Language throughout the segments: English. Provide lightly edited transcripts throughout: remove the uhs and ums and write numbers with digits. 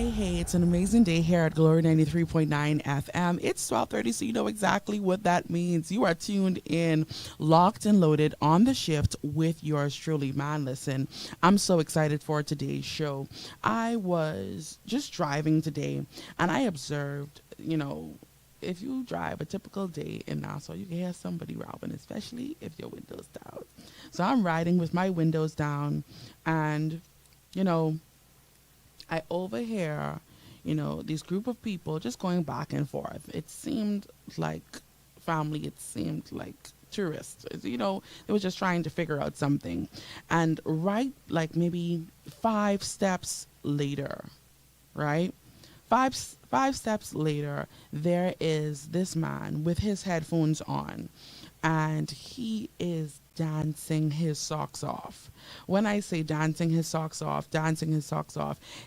Hey, it's an amazing day here at Glory 93.9 FM. It's 12:30, so you know exactly what that means. You are tuned in, locked and loaded on the shift with yours truly. Man, listen, I'm so excited for today's show. I was just driving today and I observed, if you drive a typical day in Nassau, you can hear somebody robbing, especially if your windows down. So I'm riding with my windows down and, you know, I overhear, this group of people just going back and forth. It seemed like family, it seemed like tourists. They were just trying to figure out something. And right, like maybe 5 steps later, right? Five steps later, there is this man with his headphones on, and he is dancing his socks off. When I say dancing his socks off,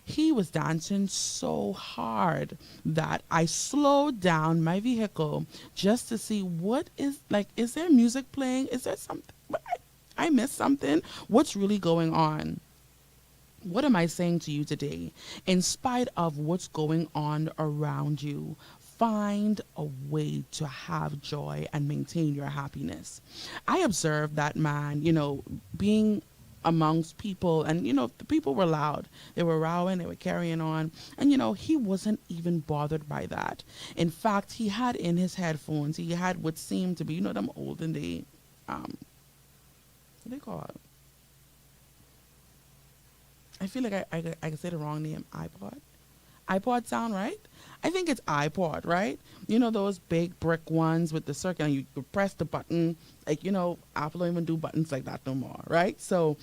he was dancing so hard that I slowed down my vehicle just to see what is like. Is there music playing? Is there something? I missed something. What's really going on? What am I saying to you today? In spite of what's going on around you, find a way to have joy and maintain your happiness. I observed that man, being amongst people, and the people were loud. They were rowing, they were carrying on, and he wasn't even bothered by that. In fact, he had in his headphones, he had what seemed to be, them olden day, what do they call it? I feel like I can say the wrong name. iPod sound, right? I think it's iPod, right? Those big brick ones with the circle, and you press the button. Apple don't even do buttons like that no more, right? So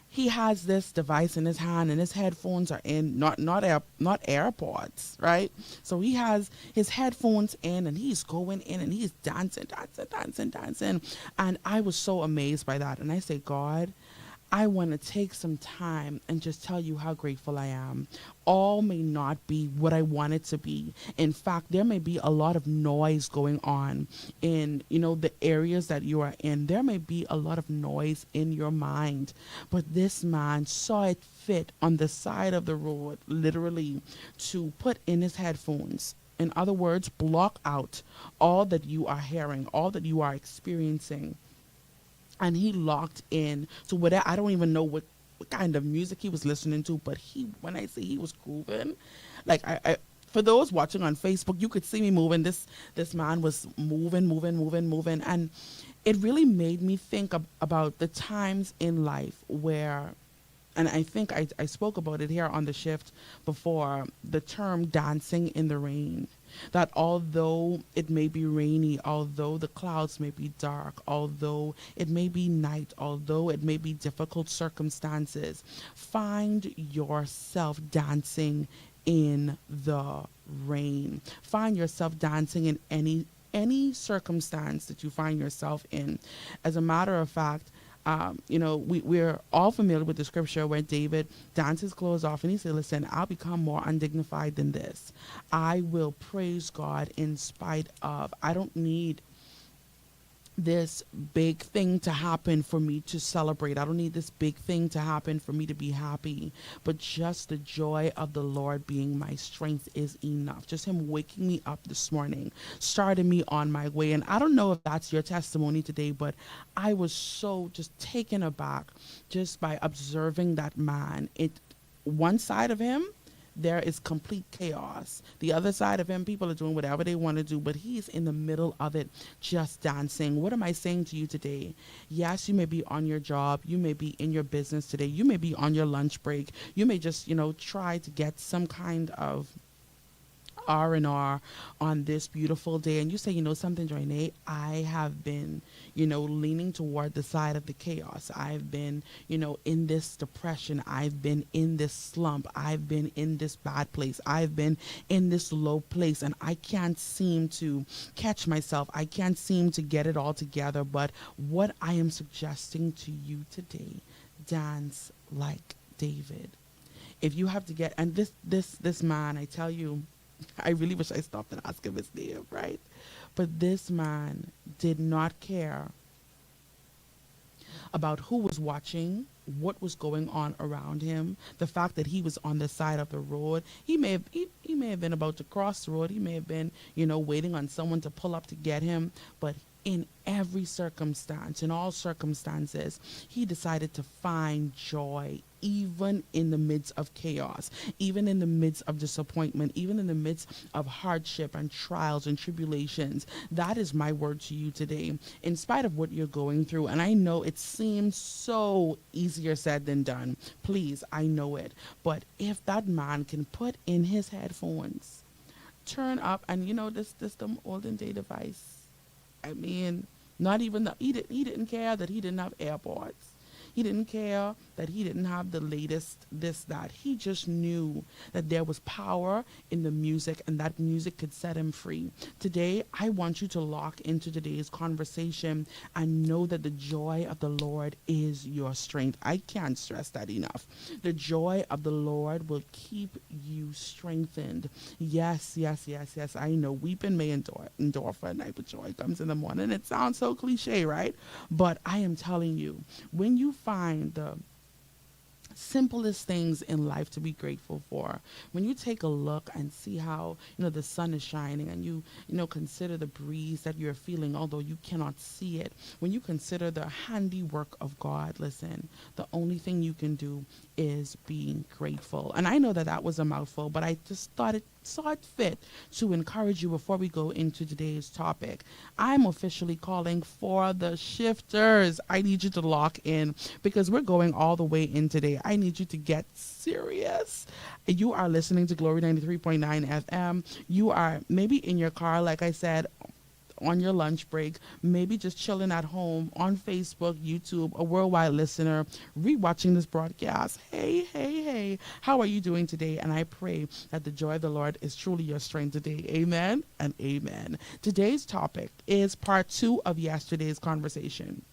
he has this device in his hand, and his headphones are in, not AirPods, right? So he has his headphones in, and he's going in, and he's dancing, and I was so amazed by that. And I say, God, I want to take some time and just tell you how grateful I am. All may not be what I want it to be. In fact, there may be a lot of noise going on in, the areas that you are in. There may be a lot of noise in your mind. But this man saw it fit on the side of the road, literally, to put in his headphones. In other words, block out all that you are hearing, all that you are experiencing, and he locked in to whatever. I don't even know what kind of music he was listening to, but when I say he was grooving, like I for those watching on Facebook, you could see me moving. This man was moving, and it really made me think about the times in life where, and I think I spoke about it here on the shift before, the term dancing in the rain. That although it may be rainy, although the clouds may be dark, although it may be night, although it may be difficult circumstances, find yourself dancing in the rain. Find yourself dancing in any circumstance that you find yourself in. As a matter of fact, we're all familiar with the scripture where David danced his clothes off and he said, listen, I'll become more undignified than this. I will praise God in spite of. I don't need this big thing to happen for me to celebrate. I don't need this big thing to happen for me to be happy, but just the joy of the Lord being my strength is enough. Just him waking me up this morning, starting me on my way. And I don't know if that's your testimony today, but I was so just taken aback just by observing that man. One side of him, there is complete chaos. The other side of him, people are doing whatever they want to do, but he's in the middle of it, just dancing. What am I saying to you today? Yes, you may be on your job. You may be in your business today. You may be on your lunch break. You may just, try to get some kind of R&R on this beautiful day, and you say, something, Joinae, I have been, leaning toward the side of the chaos. I've been, in this depression. I've been in this slump. I've been in this bad place. I've been in this low place, and I can't seem to catch myself. I can't seem to get it all together. But what I am suggesting to you today, dance like David. If you have to get, and this man, I tell you, I really wish I stopped and asked him his name, right? But this man did not care about who was watching, what was going on around him, the fact that he was on the side of the road. He may have been about to cross the road. He may have been, waiting on someone to pull up to get him, but in every circumstance, in all circumstances, he decided to find joy even in the midst of chaos, even in the midst of disappointment, even in the midst of hardship and trials and tribulations. That is my word to you today, in spite of what you're going through. And I know it seems so easier said than done. Please, I know it. But if that man can put in his headphones, turn up, and this the olden day device. I mean, not even he didn't care that he didn't have AirPods. He didn't care that he didn't have the latest this, that. He just knew that there was power in the music and that music could set him free. Today, I want you to lock into today's conversation and know that the joy of the Lord is your strength. I can't stress that enough. The joy of the Lord will keep you strengthened. Yes, yes, yes, yes. I know weeping may endure for a night, but joy comes in the morning. It sounds so cliche, right? But I am telling you, when you find the simplest things in life to be grateful for, when you take a look and see how the sun is shining, and you consider the breeze that you're feeling although you cannot see it, when you consider the handiwork of God, listen, the only thing you can do is being grateful. And I know that that was a mouthful, but I just saw it fit to encourage you before we go into today's topic. I'm officially calling for the shifters. I need you to lock in because we're going all the way in today. I need you to get serious. You are listening to Glory 93.9 FM. You are maybe in your car, like I said, on your lunch break, maybe just chilling at home on Facebook, YouTube, a worldwide listener, rewatching this broadcast. Hey, hey, hey, how are you doing today? And I pray that the joy of the Lord is truly your strength today. Amen and amen. Today's topic is part 2 of yesterday's conversation.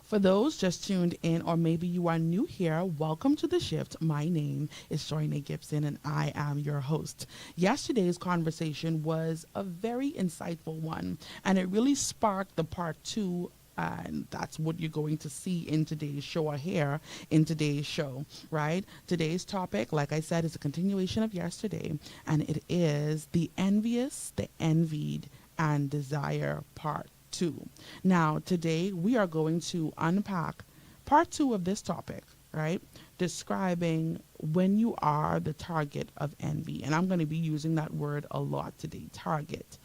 For those just tuned in, or maybe you are new here, welcome to The Shift. My name is Joinae Gibson, and I am your host. Yesterday's conversation was a very insightful one, and it really sparked the part 2, and that's what you're going to see in today's show, or hear in today's show, right? Today's topic, like I said, is a continuation of yesterday, and it is the envious, the envied, and desire part 2. Now, today we are going to unpack part 2 of this topic, right? Describing when you are the target of envy. And I'm going to be using that word a lot today. Target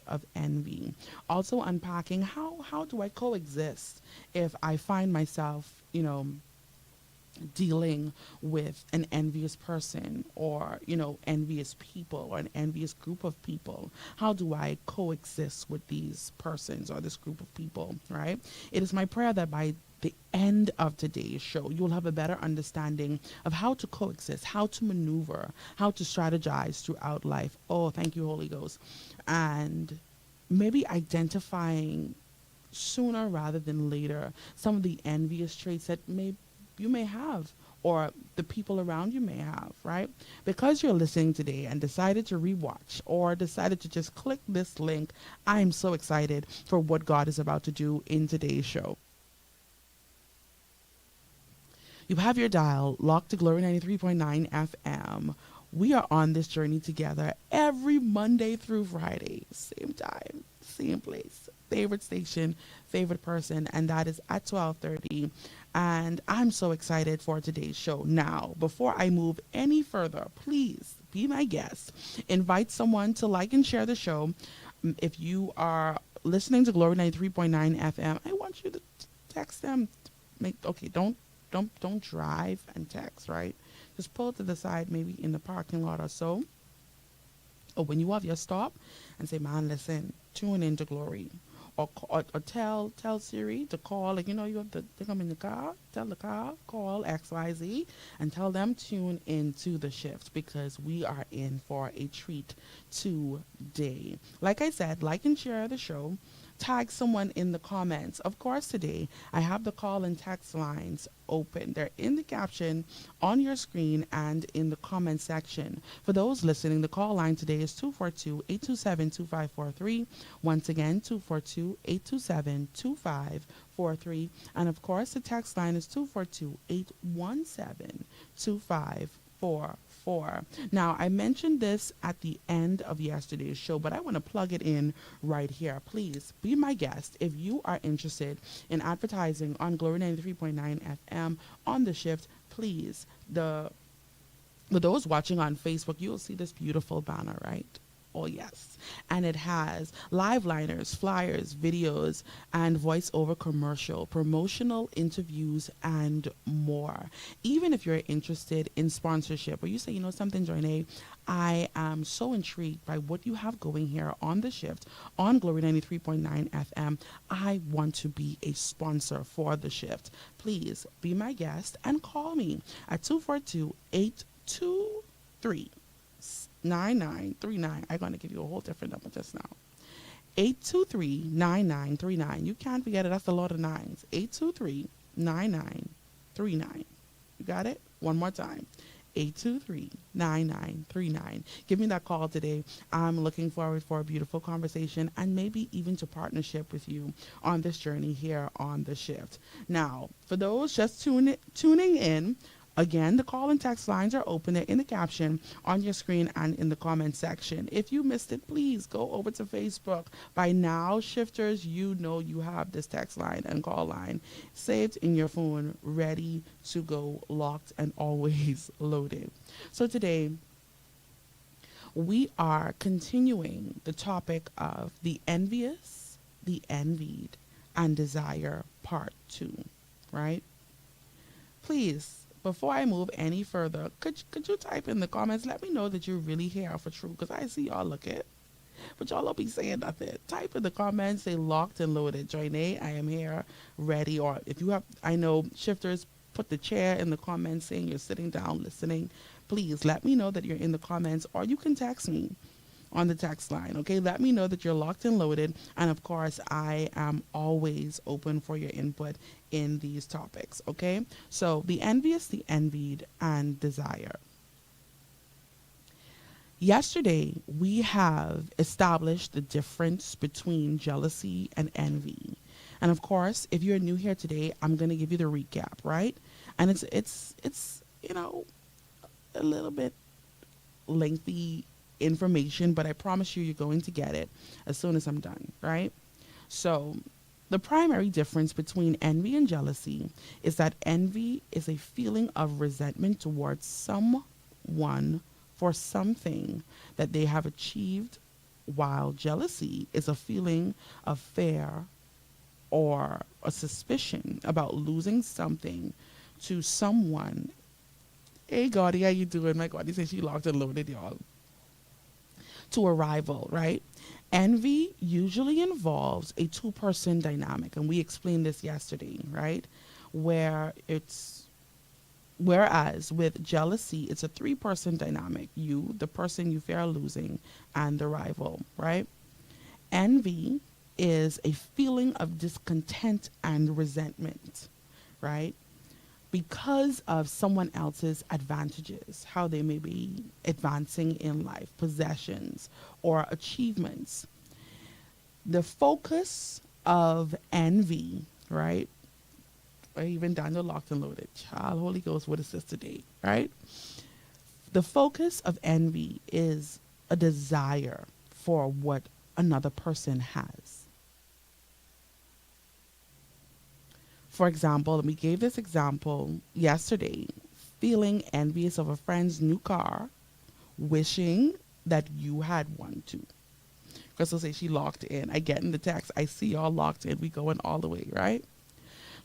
of envy. Also unpacking how do I coexist if I find myself, dealing with an envious person, or envious people, or an envious group of people. How do I coexist with these persons or this group of people, right? It is my prayer that by the end of today's show, you'll have a better understanding of how to coexist, how to maneuver, how to strategize throughout life. Oh, thank you, Holy Ghost. And maybe identifying sooner rather than later some of the envious traits that you may have, or the people around you may have, right? Because you're listening today and decided to rewatch, or decided to just click this link, I'm so excited for what God is about to do in today's show. You have your dial locked to Glory 93.9 FM. We are on this journey together every Monday through Friday, same time, same place, favorite station, favorite person, and that is at 12:30. And I'm so excited for today's show. Now, before I move any further, please be my guest. Invite someone to like and share the show. If you are listening to Glory 93.9 FM, I want you to text them. Don't drive and text, right? Just pull to the side, maybe in the parking lot or so, or when you have your stop, and say, man, listen, tune into Glory. Or tell Siri to call, you have to take them in the car, tell the car, call XYZ, and tell them tune into the shift, because we are in for a treat today. Like I said, like and share the show. tag someone in the comments. Of course, today I have the call and text lines open. They're in the caption on your screen and in the comment section. For those listening, the call line today is 242-827-2543. Once again, 242-827-2543. And of course, the text line is 242-817-2544. Now, I mentioned this at the end of yesterday's show, but I want to plug it in right here. Please be my guest if you are interested in advertising on Glory 93.9 FM on the shift. Please, for those watching on Facebook, you'll see this beautiful banner, right? Oh, yes. And it has live liners, flyers, videos, and voiceover commercial, promotional interviews, and more. Even if you're interested in sponsorship, or you say, you know something, Joinae, I am so intrigued by what you have going here on the shift on Glory 93.9 FM. I want to be a sponsor for the shift. Please be my guest and call me at 242-823. 9939. I'm going to give you a whole different number just now. 823-9939. You can't forget it. That's a lot of nines. 823-9939. You got it? One more time. 823-9939. Give me that call today. I'm looking forward for a beautiful conversation and maybe even to partnership with you on this journey here on the shift. Now, for those just tuning in, again, the call and text lines are open. They're in the caption on your screen and in the comment section. If you missed it, please go over to Facebook. By now, shifters, you know you have this text line and call line saved in your phone, ready to go, locked and always loaded. So today, we are continuing the topic of the envious, the envied, and desire part 2, right? Please, before I move any further, could you type in the comments? Let me know that you're really here for true, because I see y'all looking, but y'all don't be saying nothing. Type in the comments, say locked and loaded. Joinae, I am here, ready. Or if you have, I know shifters put the chair in the comments saying you're sitting down listening. Please let me know that you're in the comments, or you can text me on the text line. Okay, let me know that you're locked and loaded. And of course, I am always open for your input in these topics. Okay, so the envious, the envied, and desire. Yesterday, we have established the difference between jealousy and envy. And of course, if you're new here today, I'm going to give you the recap, right? And it's you know, a little bit lengthy information, but I promise you, you're going to get it as soon as I'm done, right? So the primary difference between envy and jealousy is that envy is a feeling of resentment towards someone for something that they have achieved, while jealousy is a feeling of fear or a suspicion about losing something to someone. Hey, Gaudi, how you doing? My God, he says she locked and loaded, y'all. To a rival, right? Envy usually involves a two-person dynamic, and we explained this yesterday, right? Whereas with jealousy, it's a three-person dynamic. You, the person you fear losing, and the rival, right? Envy is a feeling of discontent and resentment, right? Because of someone else's advantages, how they may be advancing in life, possessions or achievements. The focus of envy, right? Or even Daniel locked and loaded. Child, Holy Ghost with us today, right? The focus of envy is a desire for what another person has. For example, we gave this example yesterday, feeling envious of a friend's new car, wishing that you had one too. Crystal says she locked in. I get in the text. I see y'all locked in. We going all the way, right?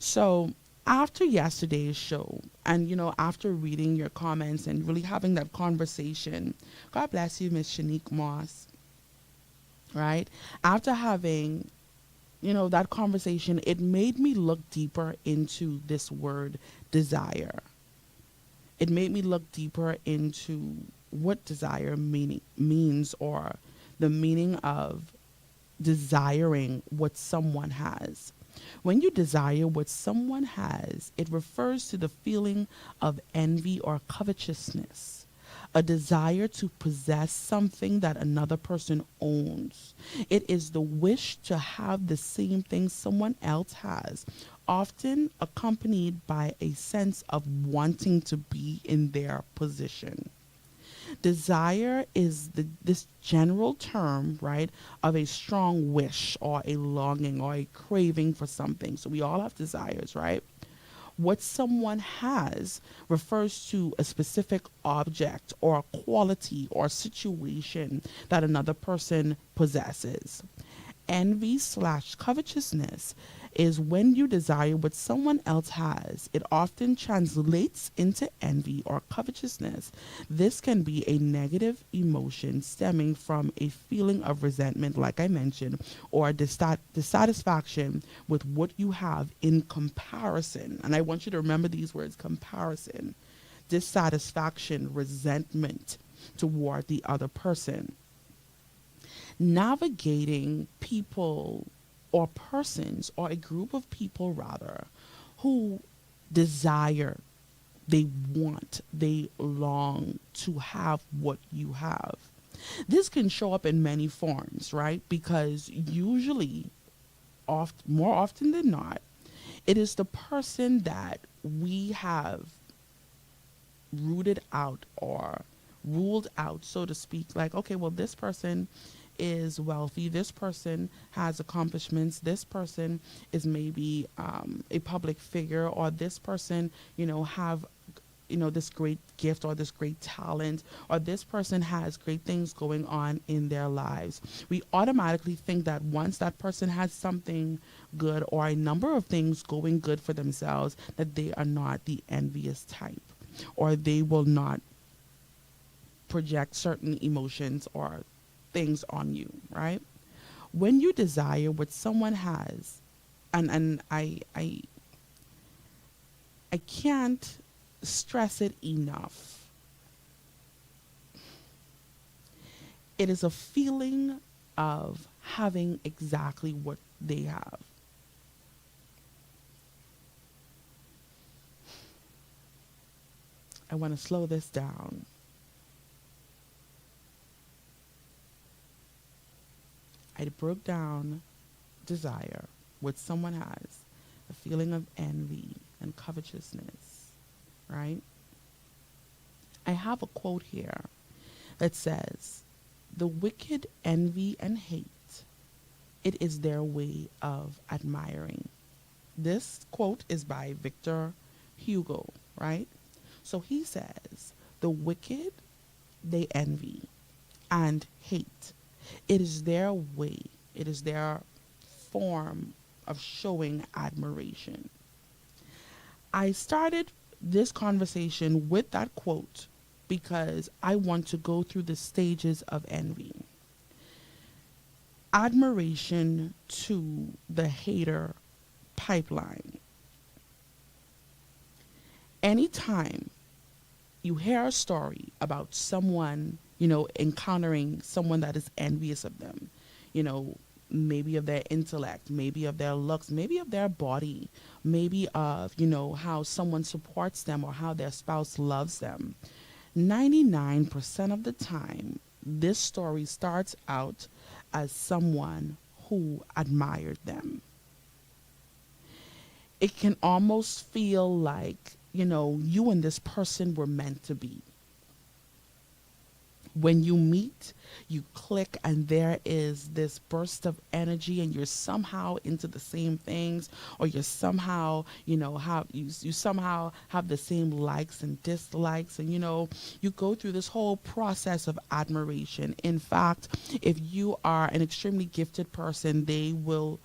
So after yesterday's show, and after reading your comments and really having that conversation, God bless you, Miss Shanique Moss, right? After having that conversation, it made me look deeper into this word desire. It made me look deeper into what desire means, or the meaning of desiring what someone has. When you desire what someone has, it refers to the feeling of envy or covetousness, a desire to possess something that another person owns. It is the wish to have the same thing someone else has, often accompanied by a sense of wanting to be in their position. Desire is this general term, right, of a strong wish or a longing or a craving for something. So we all have desires, right? What someone has refers to a specific object or quality or situation that another person possesses. Envy slash covetousness is when you desire what someone else has. It often translates into envy or covetousness. This can be a negative emotion stemming from a feeling of resentment, like I mentioned, or dissatisfaction with what you have in comparison. And I want you to remember these words: comparison, dissatisfaction, resentment toward the other person. Navigating people or persons, or a group of people rather, who desire, they want, they long to have what you have. This can show up in many forms, right? Because usually, more often than not, it is the person that we have rooted out or ruled out, so to speak. Like, okay, well, this person is wealthy, this person has accomplishments, this person is maybe a public figure, or this person, have this great gift or this great talent, or this person has great things going on in their lives. We automatically think that once that person has something good or a number of things going good for themselves, that they are not the envious type, or they will not project certain emotions or things on you, right? When you desire what someone has, and I can't stress it enough. It is a feeling of having exactly what they have. I want to slow this down. I broke down desire, what someone has, a feeling of envy and covetousness, right? I have a quote here that says, "The wicked envy and hate. It is their way of admiring." This quote is by Victor Hugo, right? So he says, the wicked, they envy and hate. It is their way, it is their form of showing admiration. I started this conversation with that quote because I want to go through the stages of envy. Admiration to the hater pipeline. Anytime you hear a story about someone, encountering someone that is envious of them, maybe of their intellect, maybe of their looks, maybe of their body, maybe of, how someone supports them or how their spouse loves them. 99% of the time, this story starts out as someone who admired them. It can almost feel like, you and this person were meant to be. When you meet, you click, and there is this burst of energy, and you're somehow into the same things, or you're somehow, have you somehow have the same likes and dislikes, and you go through this whole process of admiration. In fact, if you are an extremely gifted person, they will,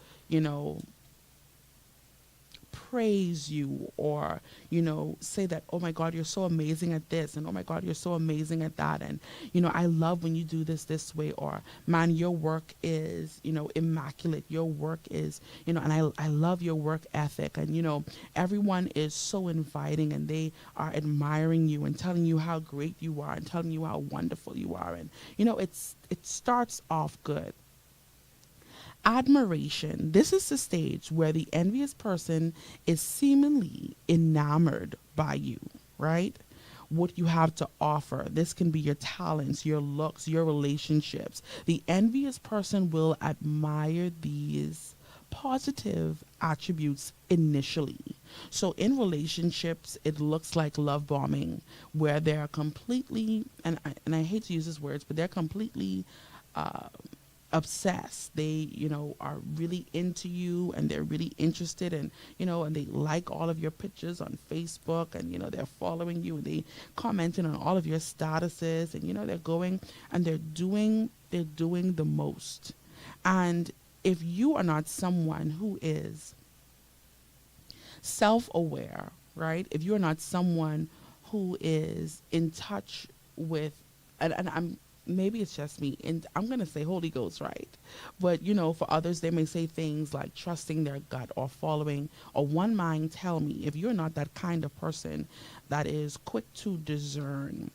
praise you, or say that, oh my God, you're so amazing at this, and oh my God, you're so amazing at that, and I love when you do this way, or man, your work is immaculate, your work is and I love your work ethic, and everyone is so inviting, and they are admiring you and telling you how great you are and telling you how wonderful you are, and it starts off good. Admiration. This is the stage where the envious person is seemingly enamored by you, right? What you have to offer. This can be your talents, your looks, your relationships. The envious person will admire these positive attributes initially. So in relationships, it looks like love bombing, where they're completely, and I hate to use these words, but they're completely uh, obsessed. They, are really into you, and they're really interested, and and they like all of your pictures on Facebook, and they're following you, and they commenting on all of your statuses, and they're going and they're doing the most. And if you are not someone who is self-aware, right? If you're not someone who is in touch with, and I'm, maybe it's just me, and I'm going to say Holy Ghost, right? But for others, they may say things like trusting their gut or following or one mind tell me. If you're not that kind of person that is quick to discern,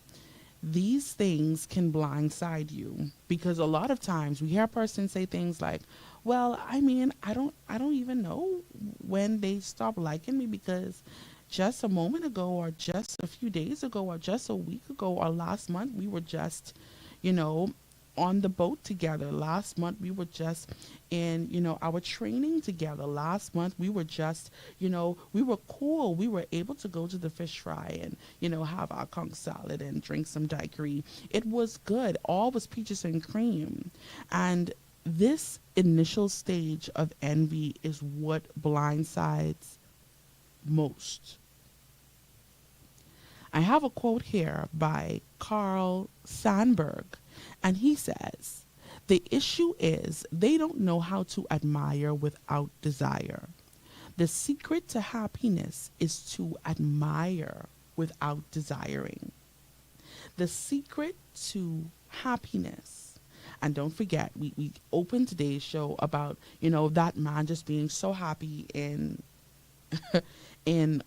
these things can blindside you, because a lot of times we hear a person say things like, well, I mean, I don't even know when they stop liking me, because just a moment ago, or just a few days ago, or just a week ago, or last month we were just you know on the boat together. Last month we were just in our training together. Last month we were just we were cool. We were able to go to the fish fry and have our conch salad and drink some daiquiri. It was good. All was peaches and cream. And this initial stage of envy is what blindsides most. I have a quote here by Carl Sandburg, and he says, "The issue is they don't know how to admire without desire. The secret to happiness is to admire without desiring." The secret to happiness. And don't forget, we opened today's show about, that man just being so happy in in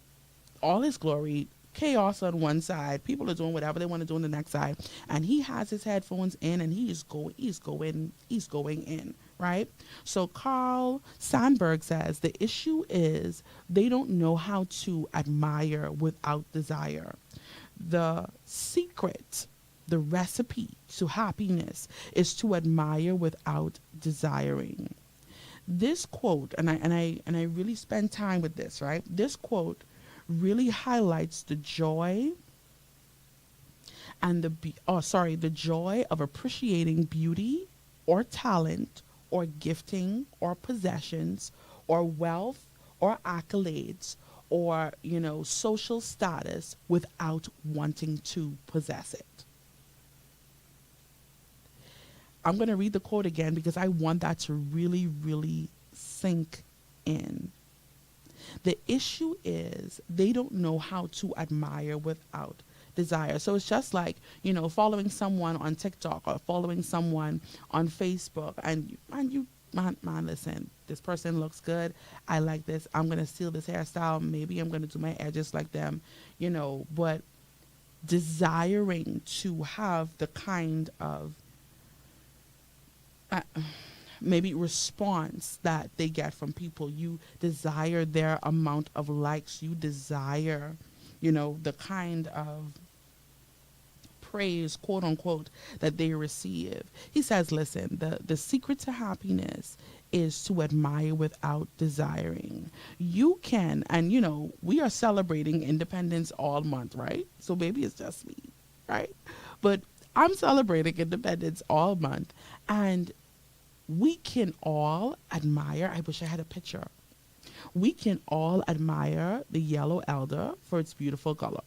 all his glory, chaos on one side, people are doing whatever they want to do on the next side, and he has his headphones in and he's going in, right? So Carl Sandburg says the issue is they don't know how to admire without desire. The secret, the recipe to happiness is to admire without desiring. This quote, and I really spend time with this, right? This quote really highlights the joy and the joy of appreciating beauty or talent or gifting or possessions or wealth or accolades or social status without wanting to possess it. I'm going to read the quote again because I want that to really, really sink in. The issue is they don't know how to admire without desire. So it's just like, following someone on TikTok or following someone on Facebook, and man, listen, this person looks good. I like this. I'm going to steal this hairstyle. Maybe I'm going to do my edges like them, but desiring to have the kind of maybe response that they get from people. You desire their amount of likes. You desire, the kind of praise, quote unquote, that they receive. He says, listen, the secret to happiness is to admire without desiring. You can, and we are celebrating independence all month, right? So maybe it's just me, right? But I'm celebrating independence all month, and we can all admire. I wish I had a picture. We can all admire the yellow elder for its beautiful color.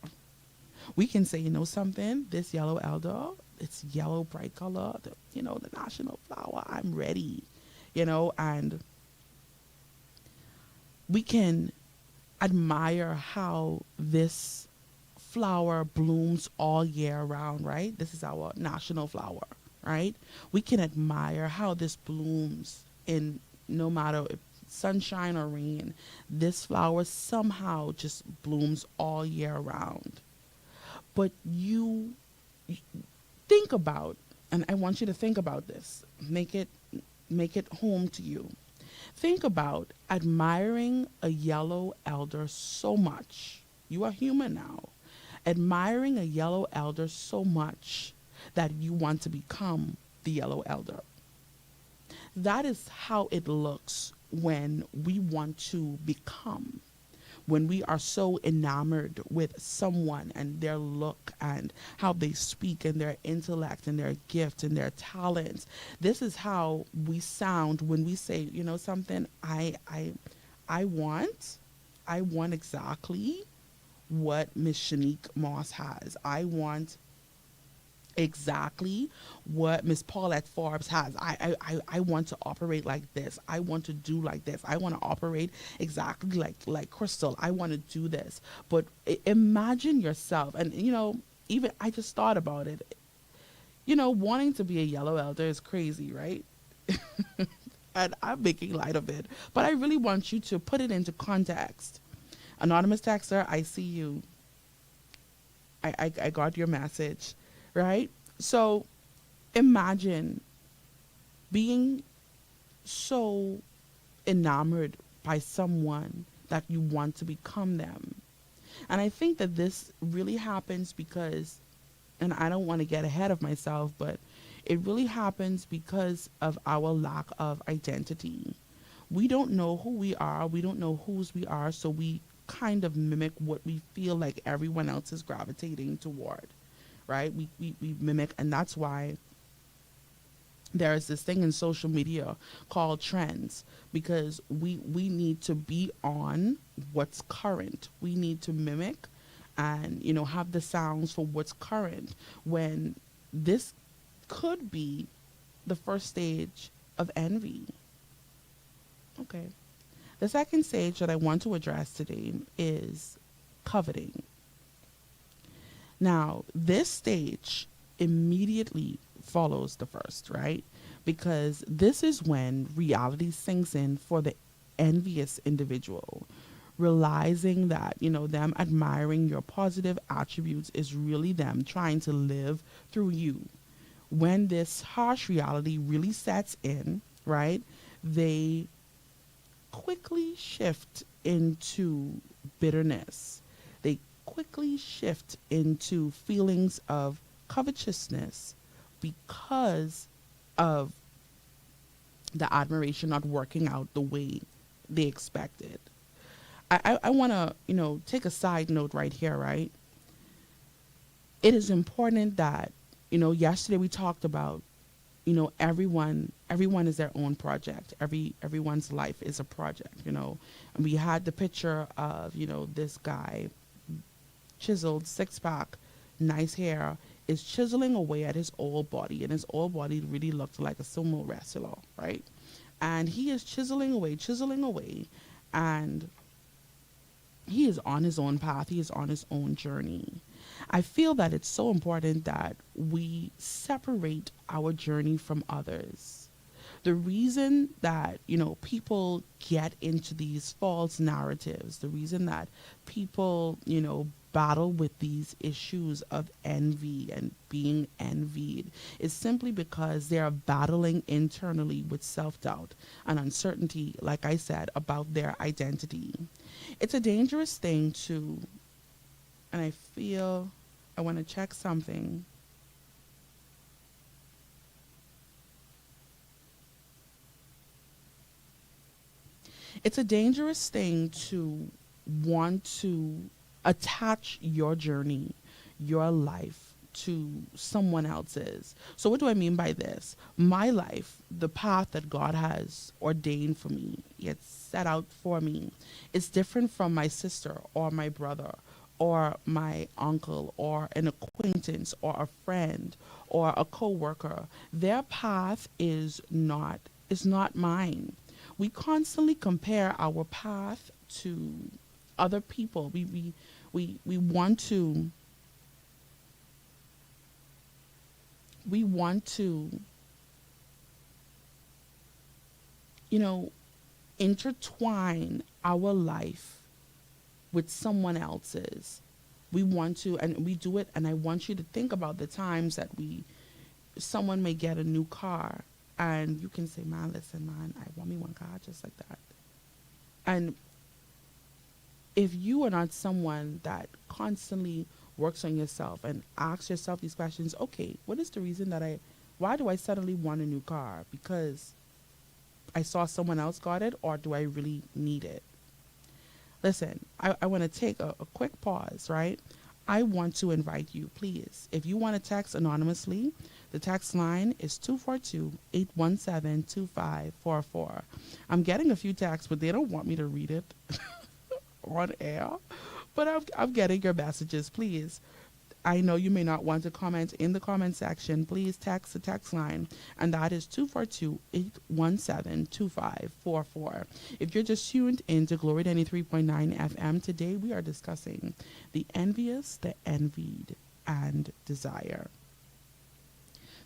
We can say, something, this yellow elder, it's yellow bright color, the national flower, I'm ready, and we can admire how this flower blooms all year round, right? This is our national flower, right? We can admire how this blooms in no matter if sunshine or rain. This flower somehow just blooms all year round. But you think about, and I want you to think about this, make it make it home to you. Think about admiring a yellow elder so much. You are human now. Admiring a yellow elder so much that you want to become the yellow elder. That is how it looks when we want to become, when we are so enamored with someone and their look and how they speak and their intellect and their gift and their talents. This is how we sound when we say, you know something, I want I want exactly what Miss Shanique Moss has. I want exactly what Miss Paulette Forbes has. I want to operate like this. I want to do like this. I want to operate exactly like Crystal. I want to do this. But imagine yourself, and even I just thought about it. Wanting to be a yellow elder is crazy, right? And I'm making light of it, but I really want you to put it into context. Anonymous texter, I see you. I got your message, right? So imagine being so enamored by someone that you want to become them. And I think that this really happens because, and I don't want to get ahead of myself, but it really happens because of our lack of identity. We don't know who we are. We don't know whose we are. So we kind of mimic what we feel like everyone else is gravitating toward, right? We mimic, and that's why there is this thing in social media called trends, because we need to be on what's current. We need to mimic and have the sounds for what's current, when this could be the first stage of envy. Okay. The second stage that I want to address today is coveting. Now, this stage immediately follows the first, right? Because this is when reality sinks in for the envious individual, realizing that, them admiring your positive attributes is really them trying to live through you. When this harsh reality really sets in, right, they quickly shift into bitterness. They quickly shift into feelings of covetousness because of the admiration not working out the way they expected. I want to, take a side note right here, right? It is important that, yesterday we talked about, everyone is their own project. Everyone's life is a project, and we had the picture of, this guy, chiseled, six pack, nice hair, is chiseling away at his old body, and his old body really looked like a sumo wrestler, right? And he is chiseling away, and he is on his own path. He is on his own journey. I feel that it's so important that we separate our journey from others. The reason that, people get into these false narratives, the reason that people, battle with these issues of envy and being envied is simply because they are battling internally with self-doubt and uncertainty, like I said, about their identity. It's a dangerous thing to, and I feel I want to check something. It's a dangerous thing to want to attach your journey, your life to someone else's. So what do I mean by this? My life, the path that God has ordained for me, it's set out for me, is different from my sister or my brother or my uncle or an acquaintance or a friend or a coworker. Their path is not mine. We constantly compare our path to other people. We want to intertwine our life with someone else's. We want to, and we do it, and I want you to think about the times that someone may get a new car And you can say, man, listen, man, I want me one car just like that. And if you are not someone that constantly works on yourself and asks yourself these questions, okay, what is the reason that why do I suddenly want a new car? Because I saw someone else got it, or do I really need it? Listen, I want to take a quick pause, right? I want to invite you, please, if you want to text anonymously, the text line is 242-817-2544. I'm getting a few texts, but they don't want me to read it on air. But I'm getting your messages, please. I know you may not want to comment in the comment section. Please text the text line, and that is 242-817-2544. If you're just tuned in to Glory 93.9 FM, today we are discussing the envious, the envied, and desire.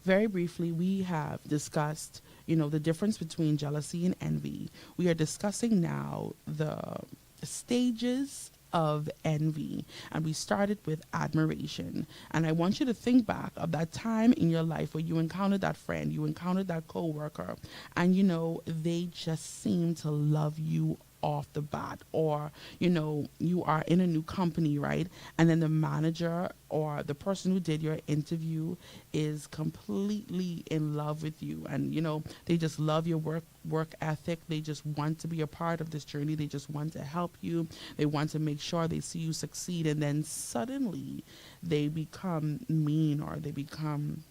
Very briefly, we have discussed, the difference between jealousy and envy. We are discussing now the stages of envy, and we started with admiration. And I want you to think back of that time in your life where you encountered that friend, you encountered that coworker, and they just seem to love you off the bat. Or you are in a new company, right? And then the manager or the person who did your interview is completely in love with you, and they just love your work ethic. They just want to be a part of this journey. They just want to help you. They want to make sure they see you succeed. And then suddenly they become mean, or they become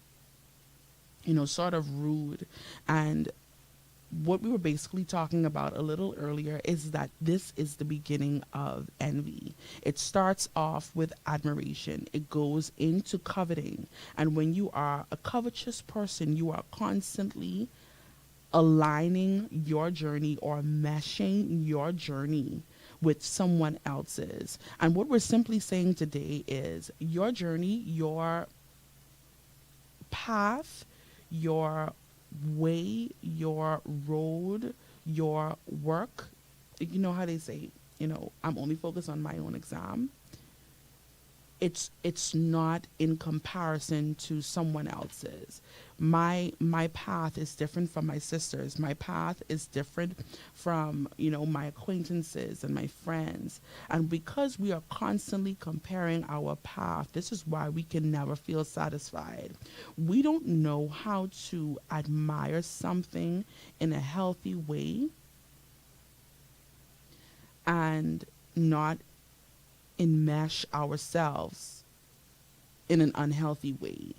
sort of rude. And what we were basically talking about a little earlier is that this is the beginning of envy. It starts off with admiration. It goes into coveting. And when you are a covetous person, you are constantly aligning your journey or meshing your journey with someone else's. And what we're simply saying today is your journey, your path, your way, your road, your work. You know how they say, I'm only focused on my own exam. It's not in comparison to someone else's. My path is different from my sister's. My path is different from my acquaintances and my friends. And because we are constantly comparing our path, this is why we can never feel satisfied. We don't know how to admire something in a healthy way and not enmesh ourselves in an unhealthy way.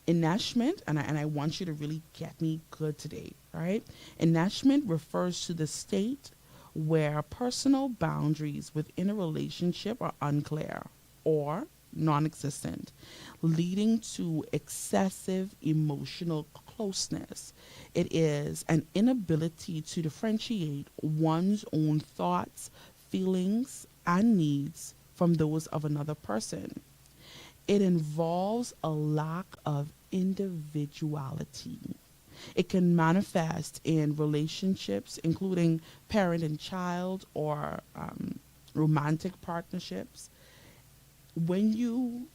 Enmeshment, and I want you to really get me good today, right? Enmeshment refers to the state where personal boundaries within a relationship are unclear or non-existent, leading to excessive emotional closeness. It is an inability to differentiate one's own thoughts, feelings, and needs from those of another person. It involves a lack of individuality. It can manifest in relationships, including parent and child, or romantic partnerships. When you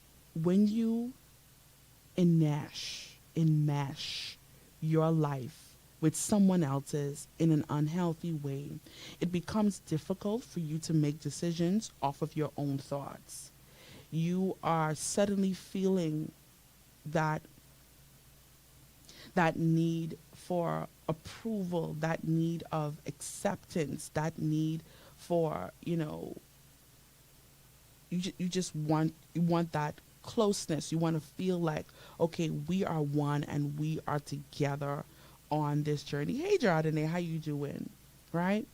enmesh your life with someone else's in an unhealthy way, it becomes difficult for you to make decisions off of your own thoughts. You are suddenly feeling that need for approval, that need of acceptance, that need for, you want that closeness. You want to feel like, okay, we are one and we are together on this journey. Hey, Joinae, how you doing? Right?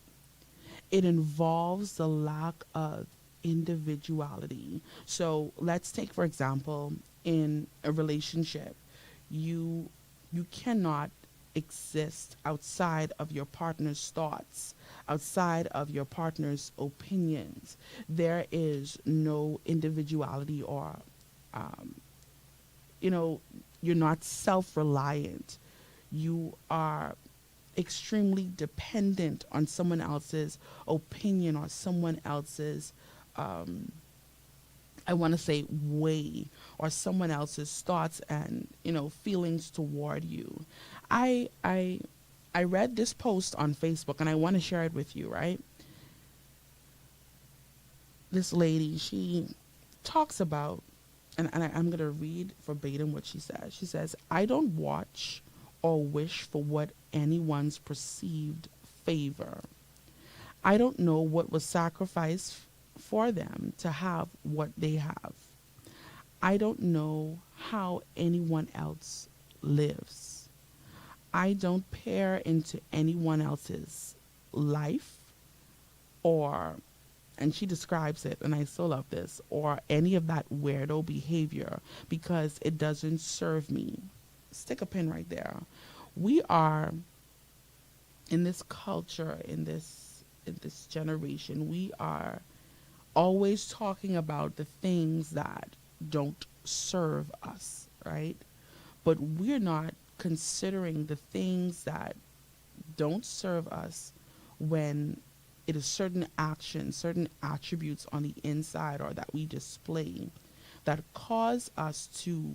It involves the lack of individuality. So let's take, for example, in a relationship, you cannot exist outside of your partner's thoughts, outside of your partner's opinions. There is no individuality, or you're not self-reliant. You are extremely dependent on someone else's opinion or someone else's I want to say way, or someone else's thoughts and, feelings toward you. I I I read this post on Facebook and I want to share it with you, right? This lady, she talks about, I'm going to read verbatim what she says. She says, I don't watch or wish for what anyone's perceived favor. I don't know what was sacrificed for them to have what they have. I don't know how anyone else lives. I don't peer into anyone else's life, or, and she describes it, and I still love this, or any of that weirdo behavior, because it doesn't serve me. Stick a pin right there. We are in this culture, in this generation, we are always talking about the things that don't serve us, right? But we're not considering the things that don't serve us when it is certain actions, certain attributes on the inside or that we display that cause us to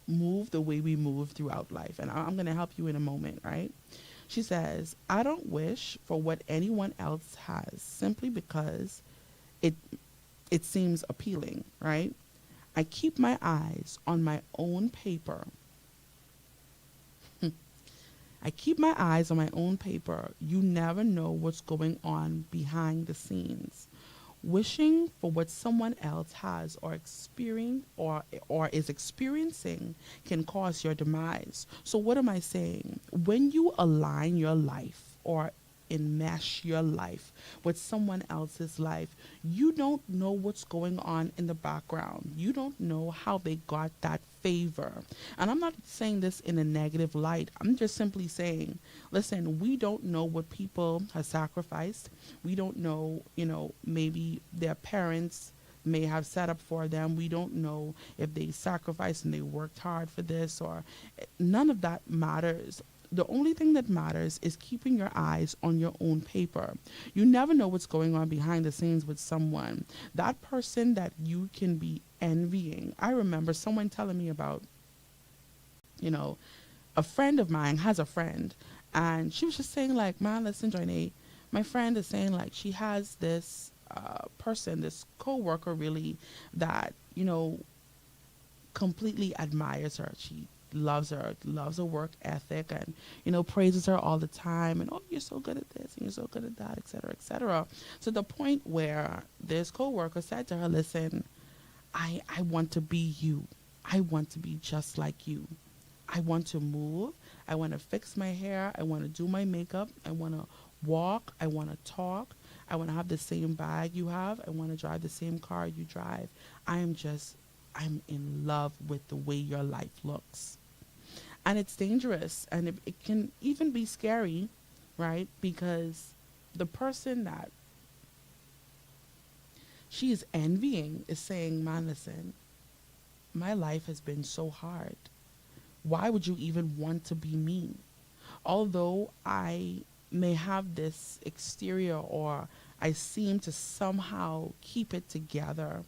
move the way we move throughout life. And I'm going to help you in a moment, right? She says, I don't wish for what anyone else has simply because it it seems appealing, right? I keep my eyes on my own paper. I keep my eyes on my own paper. You never know what's going on behind the scenes. Wishing for what someone else has or experience or is experiencing can cause your demise. So what am I saying? When you align your life or enmesh your life with someone else's life, you don't know what's going on in the background. You don't know how they got that favor. And I'm not saying this in a negative light. I'm just simply saying, listen, we don't know what people have sacrificed. We don't know, maybe their parents may have set up for them. We don't know if they sacrificed and they worked hard for this, or none of that matters. The only thing that matters is keeping your eyes on your own paper. You never know what's going on behind the scenes with someone. That person that you can be envying. I remember someone telling me about, a friend of mine has a friend, and she was just saying like, man, listen, Joinae, my friend is saying like she has this person, this coworker really, that, completely admires her. She loves her work ethic, and praises her all the time, and, oh, you're so good at this and you're so good at that, etc., etc. To the point where this coworker said to her, listen, I want to be you. I want to be just like you. I want to move. I want to fix my hair. I want to do my makeup. I want to walk. I want to talk. I want to have the same bag you have. I want to drive the same car you drive. I'm in love with the way your life looks. And it's dangerous, and it can even be scary, right? Because the person that she is envying is saying, man, listen, my life has been so hard. Why would you even want to be me? Although I may have this exterior, or I seem to somehow keep it together,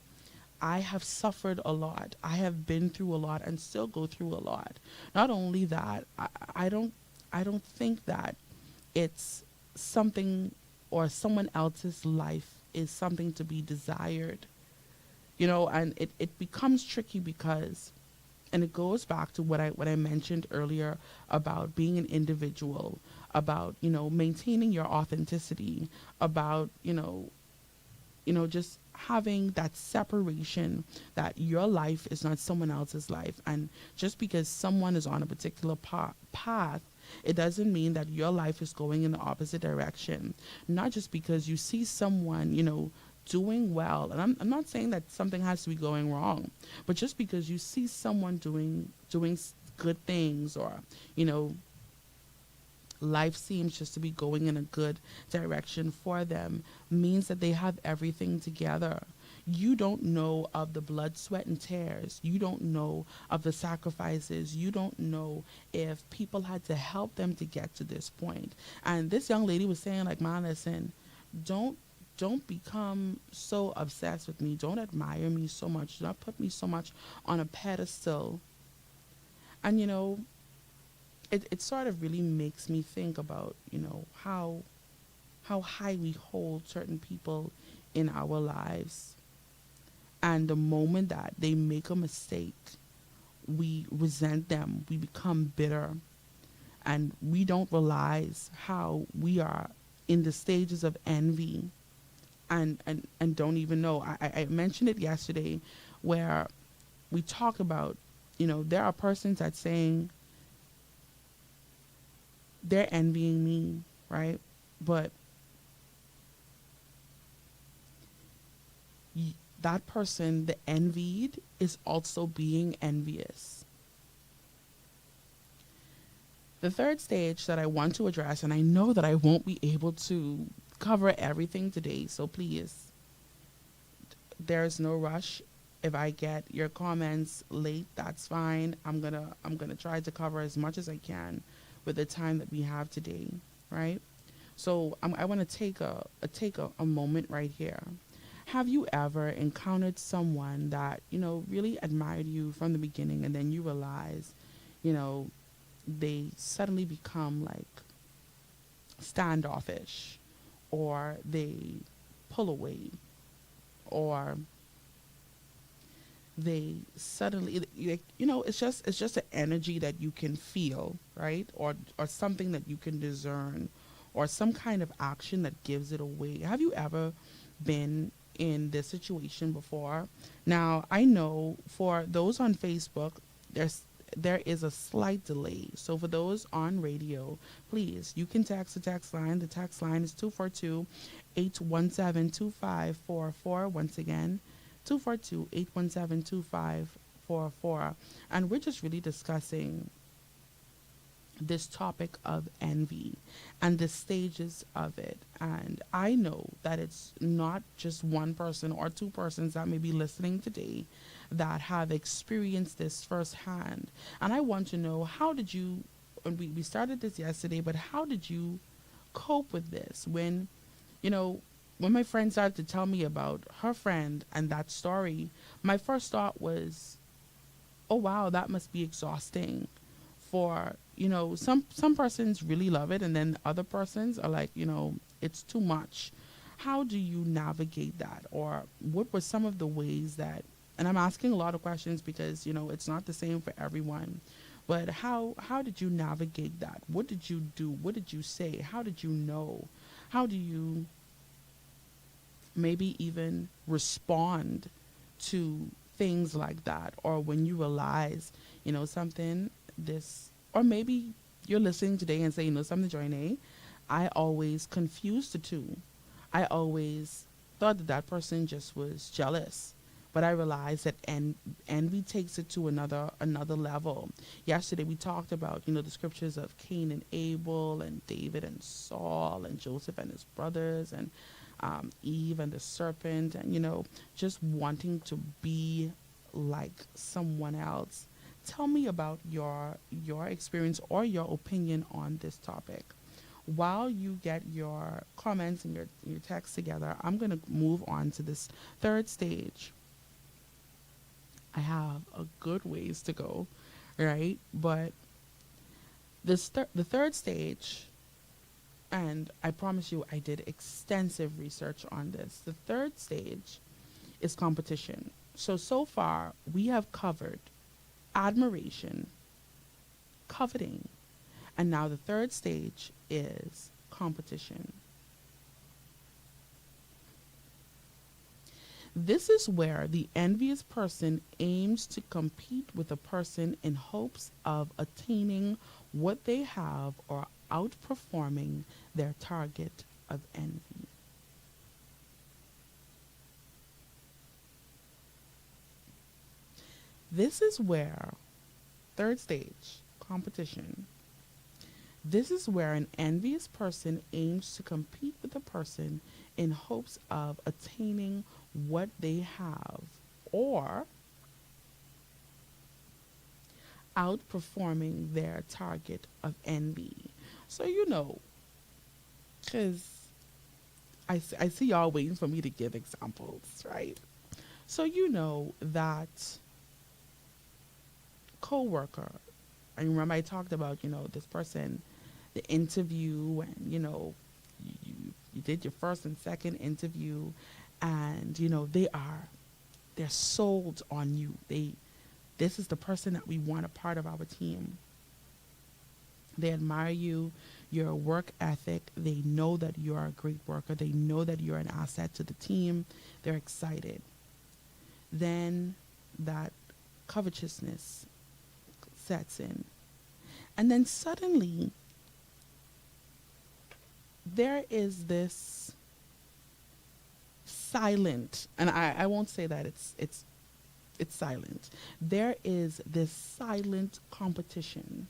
I have suffered a lot. I have been through a lot and still go through a lot. Not only that, I don't think that it's something, or someone else's life is something to be desired. And it becomes tricky because, and it goes back to what I mentioned earlier about being an individual, about, maintaining your authenticity, about, just having that separation, that your life is not someone else's life. And just because someone is on a particular path, it doesn't mean that your life is going in the opposite direction. Not just because you see someone, doing well. And I'm not saying that something has to be going wrong, but just because you see someone doing good things, or, life seems just to be going in a good direction for them, means that they have everything together. You don't know of the blood, sweat, and tears. You don't know of the sacrifices. You don't know if people had to help them to get to this point. And this young lady was saying, like, man, listen, don't don't become so obsessed with me. Don't admire me so much. Do not put me so much on a pedestal. And, it sort of really makes me think about, how high we hold certain people in our lives. And the moment that they make a mistake, we resent them, we become bitter, and we don't realize how we are in the stages of envy, and don't even know. I mentioned it yesterday where we talk about, there are persons that saying they're envying me, right? But that person, the envied, is also being envious. The third stage that I want to address, and I know that I won't be able to cover everything today, so please, there's no rush. If I get your comments late, that's fine. I'm gonna try to cover as much as I can with the time that we have today, right? So I want to take a moment right here. Have you ever encountered someone that really admired you from the beginning, and then you realize, you know, they suddenly become like standoffish, or they pull away, or they suddenly, like, it's just an energy that you can feel, right? Or something that you can discern, or some kind of action that gives it away. Have you ever been in this situation before? Now, I know for those on Facebook, there is a slight delay. So for those on radio, please, you can text the text line. The text line is 242-817-2544. Once again, 242-817-2544. And we're just really discussing this topic of envy and the stages of it. And I know that it's not just one person or two persons that may be listening today that have experienced this firsthand. And I want to know, how did you, and we started this yesterday, but how did you cope with this you know, when my friend started to tell me about her friend and that story, my first thought was, oh wow, that must be exhausting for, some persons really love it, and then other persons are like, it's too much. How do you navigate that? Or what were some of the ways that, and I'm asking a lot of questions because, it's not the same for everyone, but how did you navigate that? What did you do? What did you say? How did you know? How do you maybe even respond to things like that? Or when you realize, something, this, or maybe you're listening today and say, something, Joinae, I always confused the two. I always thought that person just was jealous, but I realized that envy takes it to another level. Yesterday we talked about, the scriptures of Cain and Abel, and David and Saul, and Joseph and his brothers, and Eve and the serpent, and just wanting to be like someone else. Tell me about your experience or your opinion on this topic. While you get your comments and your texts together, I'm going to move on to this third stage. I have a good ways to go, right? But the third stage, and I promise you I did extensive research on this. The third stage is competition. So far we have covered admiration, coveting, and now the third stage is competition. This is where the envious person aims to compete with a person in hopes of attaining what they have or outperforming their target of envy. This is where, third stage, competition. This is where an envious person aims to compete with a person in hopes of attaining what they have or outperforming their target of envy. So, because I see y'all waiting for me to give examples, right? So you know that coworker. I remember I talked about, this person, the interview, and you did your first and second interview, and they're sold on you. This is the person that we want a part of our team. They admire you, your work ethic. They know that you're a great worker. They know that you're an asset to the team. They're excited. Then that covetousness sets in. And then suddenly there is this silent, and I won't say that it's silent. There is this silent competition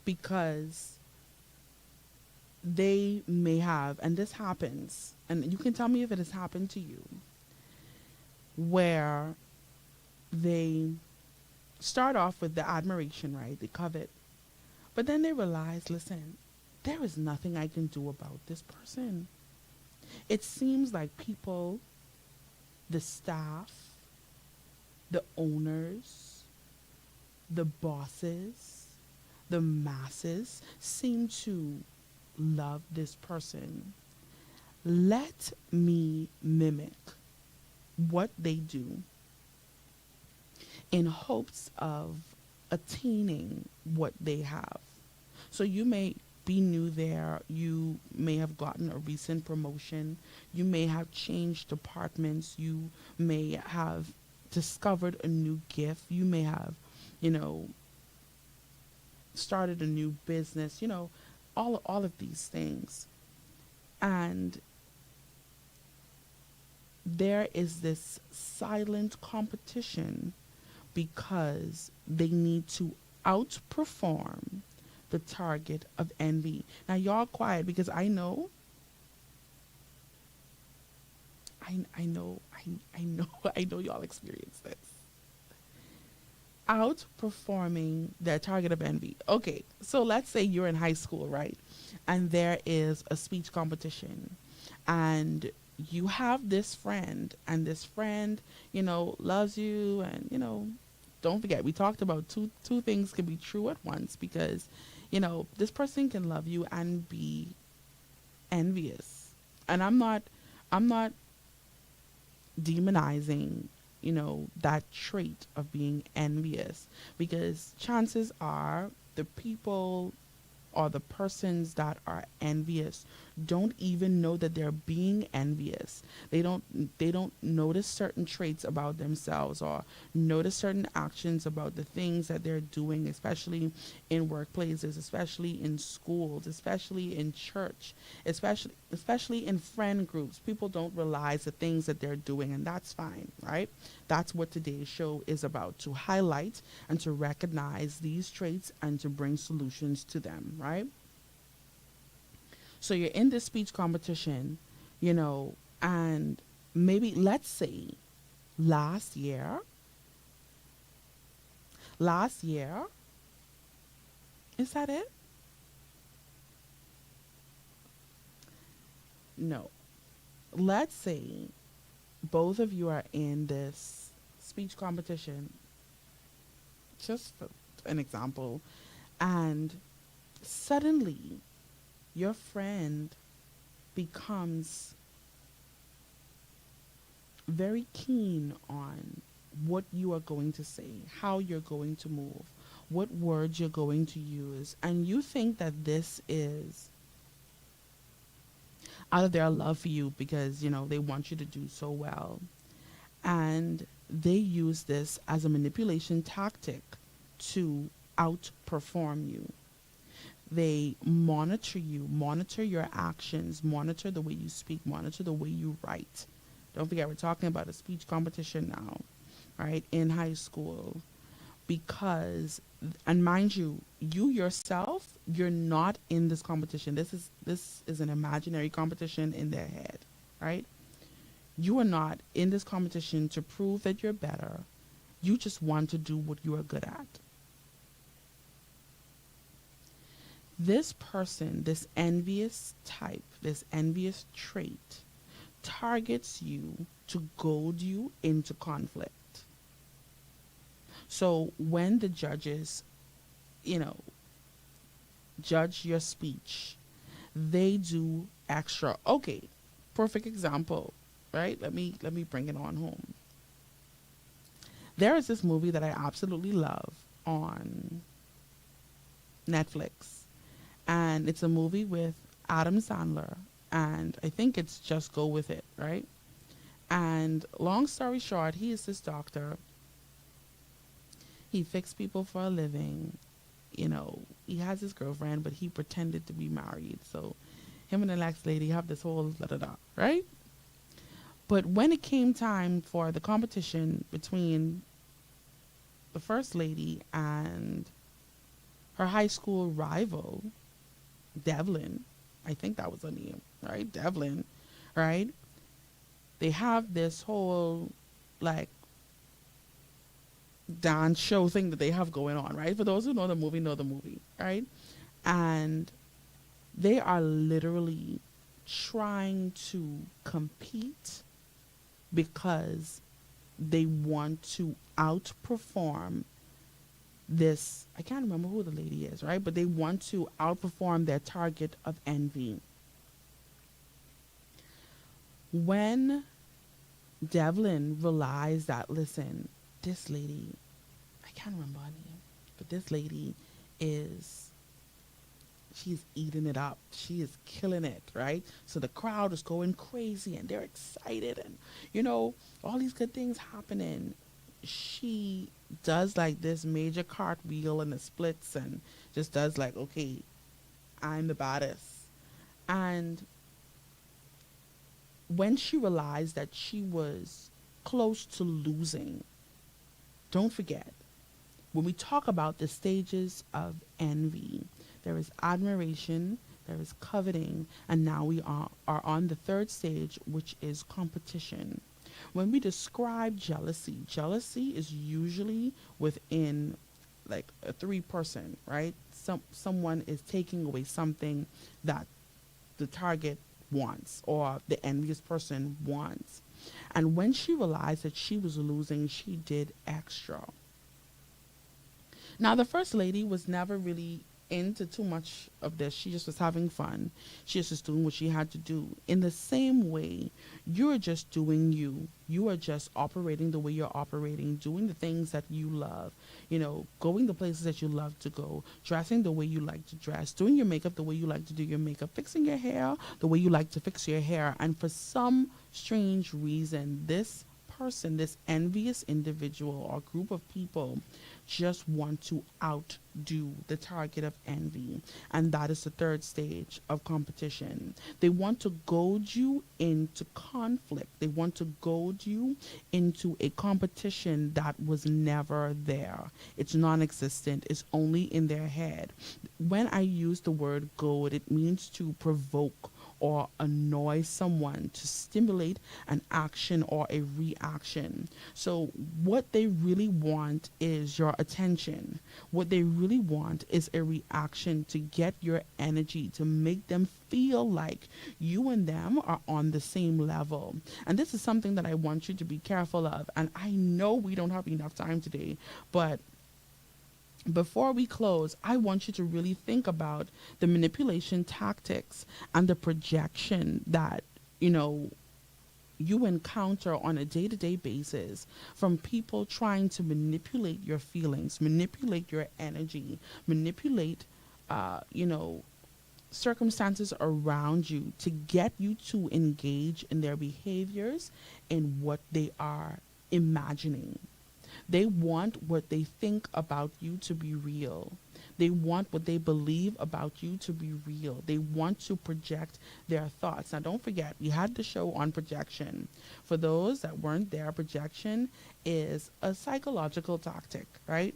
because they may have, and this happens, and you can tell me if it has happened to you, where they start off with the admiration, right? They covet, but then they realize, listen, there is nothing I can do about this person. It seems like people, the staff, the owners, the bosses, the masses seem to love this person. Let me mimic what they do in hopes of attaining what they have. So you may be new there. You may have gotten a recent promotion. You may have changed departments. You may have discovered a new gift. You may have, started a new business, all of these things. And there is this silent competition because they need to outperform the target of envy. Now y'all quiet because I know y'all experience this. Outperforming their target of envy. Okay, so let's say you're in high school, right? And there is a speech competition. And you have this friend, and this friend, loves you, and, don't forget, we talked about two things can be true at once because, this person can love you and be envious. And I'm not demonizing, that trait of being envious, because chances are the people or the persons that are envious don't even know that they're being envious. They don't notice certain traits about themselves or notice certain actions about the things that they're doing, especially in workplaces, especially in schools, especially in church, especially in friend groups. People don't realize the things that they're doing, and that's fine, right? That's what today's show is about, to highlight and to recognize these traits and to bring solutions to them, right? So you're in this speech competition, and maybe let's say last year, is that it? No. Let's say both of you are in this speech competition, just for an example, and suddenly your friend becomes very keen on what you are going to say, how you're going to move, what words you're going to use, and you think that this is out of their love for you because, they want you to do so well. And they use this as a manipulation tactic to outperform you. They monitor you, monitor your actions, monitor the way you speak, monitor the way you write. Don't forget, we're talking about a speech competition now, right, in high school. Because, and mind you, you yourself, you're not in this competition. This is an imaginary competition in their head, right? You are not in this competition to prove that you're better. You just want to do what you are good at. This person, this envious type, this envious trait, targets you to goad you into conflict. So when the judges, you know, judge your speech, they do extra. Okay, perfect example, right? Let me bring it on home. There is this movie that I absolutely love on Netflix, and it's a movie with Adam Sandler, and I think it's Just Go With It, right? And long story short, he is this doctor. He fixed people for a living. You know, he has his girlfriend, but he pretended to be married. So him and the next lady have this whole da da da, right? But when it came time for the competition between the first lady and her high school rival, Devlin, I think that was her name, right? Devlin, right? They have this whole like dance show thing that they have going on, right? For those who know the movie, right? And they are literally trying to compete because they want to outperform this. I can't remember who the lady is, right? But they want to outperform their target of envy. When Devlin realized that, listen, this lady, I can't remember her name, but this lady is, she's eating it up. She is killing it, right? So the crowd is going crazy and they're excited and, you know, all these good things happening. She does like this major cartwheel and the splits and just does like, okay, I'm the baddest. And when she realized that she was close to losing, don't forget, when we talk about the stages of envy, there is admiration, there is coveting, and now we are on the third stage, which is competition. When we describe jealousy, jealousy is usually within like a three-person, right? Someone is taking away something that the target wants or the envious person wants. And when she realized that she was losing, she did extra. Now, the first lady was never really into too much of this. She just was having fun. She was just doing what she had to do. In the same way, you're just doing you. You are just operating the way you're operating, doing the things that you love, you know, going the places that you love to go, dressing the way you like to dress, doing your makeup the way you like to do your makeup, fixing your hair the way you like to fix your hair. And for some strange reason, this person, this envious individual or group of people just want to outdo the target of envy. And that is the third stage of competition. They want to goad you into conflict. They want to goad you into a competition that was never there. It's non-existent. It's only in their head. When I use the word goad, it means to provoke or annoy someone, to stimulate an action or a reaction. So what they really want is your attention. What they really want is a reaction to get your energy, to make them feel like you and them are on the same level. And this is something that I want you to be careful of. And I know we don't have enough time today, but before we close, I want you to really think about the manipulation tactics and the projection that, you know, you encounter on a day-to-day basis from people trying to manipulate your feelings, manipulate your energy, manipulate, you know, circumstances around you to get you to engage in their behaviors and what they are imagining. They want what they think about you to be real. They want what they believe about you to be real. They want to project their thoughts. Now, don't forget, we had the show on projection. For those that weren't there, projection is a psychological tactic, right?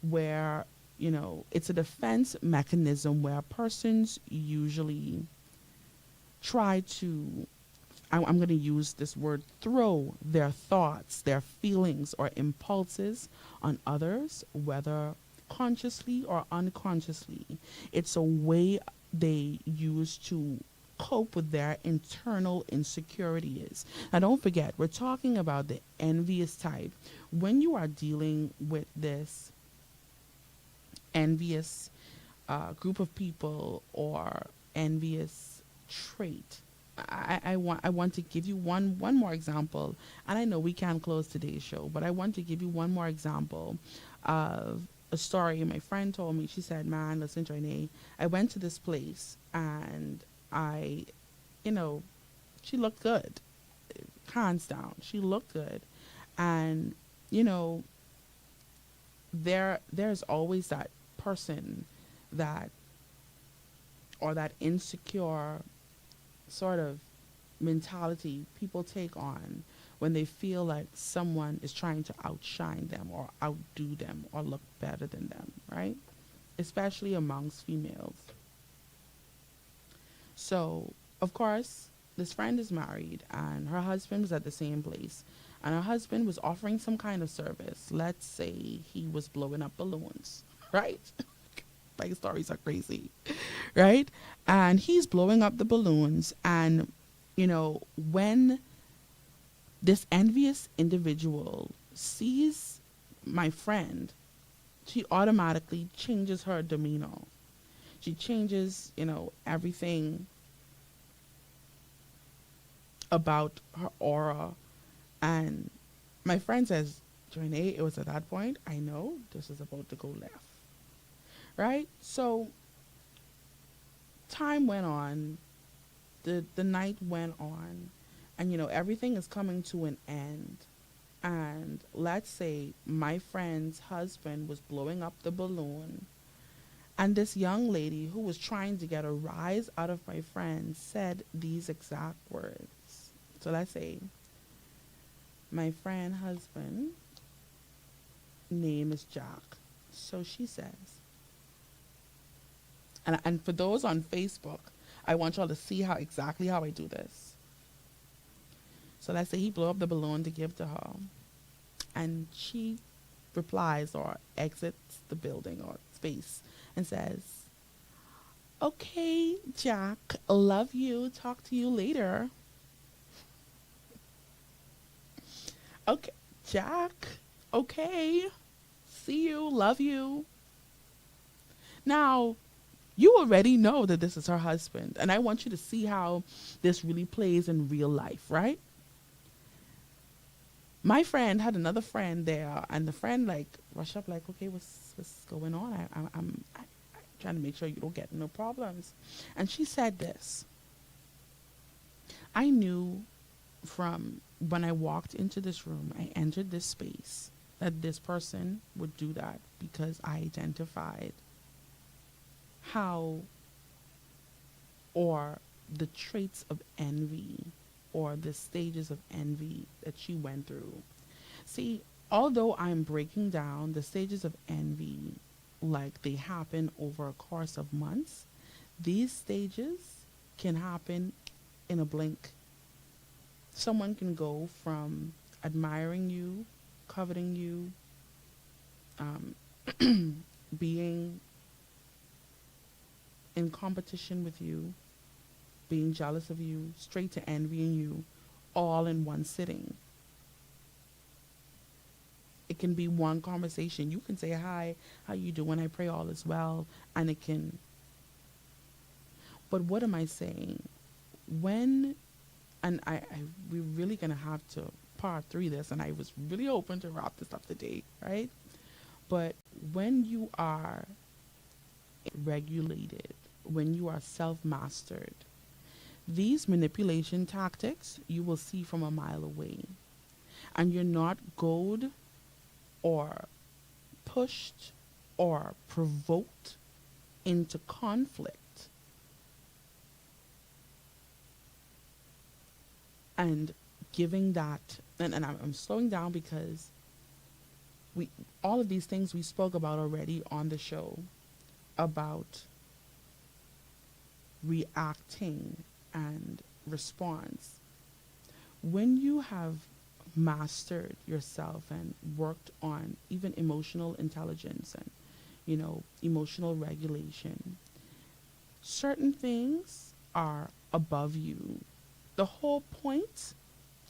Where, you know, it's a defense mechanism where persons usually try to, I'm going to use this word, throw their thoughts, their feelings, or impulses on others, whether consciously or unconsciously, it's a way they use to cope with their internal insecurities. Now, don't forget, we're talking about the envious type. When you are dealing with this envious group of people or envious trait, I want to give you one more example, and I know we can't close today's show, but I want to give you one more example of a story my friend told me. She said, "Man, listen, Joinae, I went to this place and I, you know, she looked good, hands down. She looked good, and you know, there's always that person that or that insecure sort of mentality people take on when they feel like someone is trying to outshine them or outdo them or look better than them, right? Especially amongst females. So, of course, this friend is married and her husband was at the same place. And her husband was offering some kind of service. Let's say he was blowing up balloons, right? Like stories are crazy, right? And he's blowing up the balloons. And, you know, when this envious individual sees my friend, she automatically changes her demeanor. She changes, you know, everything about her aura. And my friend says, Joinae, it was at that point, I know this is about to go left. Right? So time went on, the night went on, and you know, everything is coming to an end. And let's say my friend's husband was blowing up the balloon, and this young lady who was trying to get a rise out of my friend said these exact words. So let's say my friend husband name is Jack. So she says, and for those on Facebook, I want y'all to see how exactly how I do this. So let's say he blew up the balloon to give to her, and she replies or exits the building or space and says, "Okay, Jack, love you. Talk to you later." Okay, Jack. Okay. See you. Love you. Now, you already know that this is her husband, and I want you to see how this really plays in real life, right? My friend had another friend there, and the friend like rushed up like, "Okay, what's going on? I'm trying to make sure you don't get no problems." And she said this: "I knew from when I walked into this room, I entered this space, that this person would do that because I identified how or the traits of envy or the stages of envy that she went through." See, although I'm breaking down the stages of envy like they happen over a course of months, these stages can happen in a blink. Someone can go from admiring you, coveting you, being in competition with you, being jealous of you, straight to envying you, all in one sitting. It can be one conversation. You can say, "Hi, how you doing? I pray all is well." And it can, but what am I saying? When, and we're really going to have to part 3 this, and I was really hoping to wrap this up today, right? But when you are regulated, when you are self-mastered, these manipulation tactics you will see from a mile away. And you're not goaded or pushed or provoked into conflict. And giving that, and I'm slowing down because all of these things we spoke about already on the show about reacting and response. When you have mastered yourself and worked on even emotional intelligence and emotional regulation. Certain things are above you. The whole point,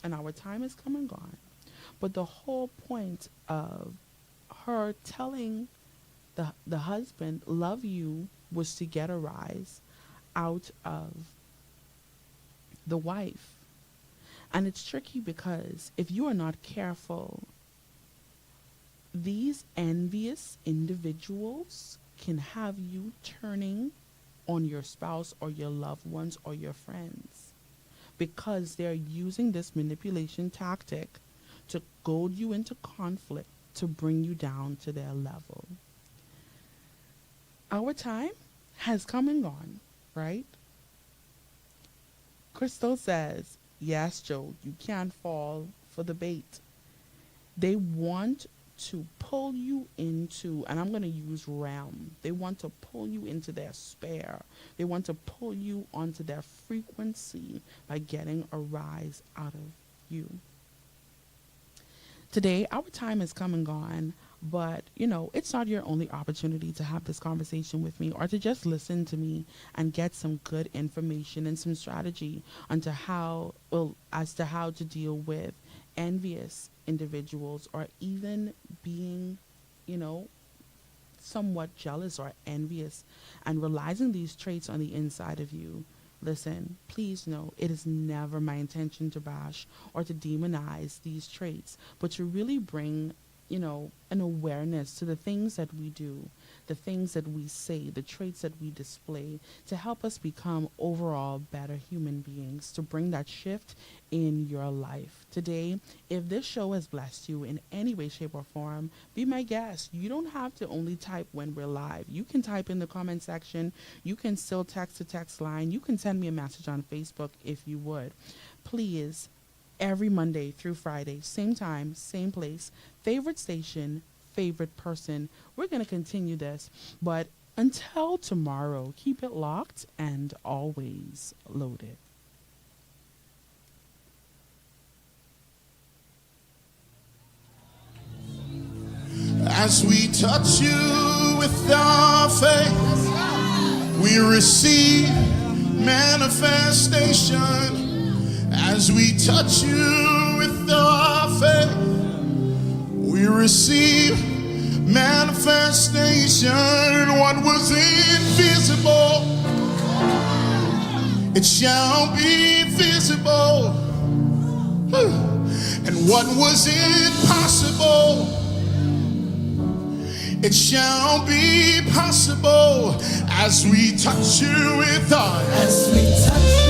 and our time is come and gone, but the whole point of her telling the husband, love you, was to get a rise out of the wife. And it's tricky because if you are not careful, these envious individuals can have you turning on your spouse or your loved ones or your friends, because they're using this manipulation tactic to goad you into conflict, to bring you down to their level. Our time has come and gone, right? Crystal says, yes, Joe, you can't fall for the bait. They want to pull you into, and I'm going to use realm. They want to pull you into their spare. They want to pull you onto their frequency by getting a rise out of you. Today, our time has come and gone, but it's not your only opportunity to have this conversation with me or to just listen to me and get some good information and some strategy as to how to deal with envious individuals, or even being, somewhat jealous or envious and realizing these traits on the inside of you. Listen, please know it is never my intention to bash or to demonize these traits, but to really bring, an awareness to the things that we do, the things that we say, the traits that we display, to help us become overall better human beings, to bring that shift in your life. Today, if this show has blessed you in any way, shape, or form, be my guest. You don't have to only type when we're live. You can type in the comment section. You can still text the text line. You can send me a message on Facebook if you would. Please, every Monday through Friday, same time, same place, favorite station, favorite person. We're going to continue this, but until tomorrow, keep it locked and always loaded. As we touch you with our faith, we receive manifestation. As we touch you with our faith, we receive manifestation. What was invisible, it shall be visible. And what was impossible, it shall be possible. As we touch you with our, as we touch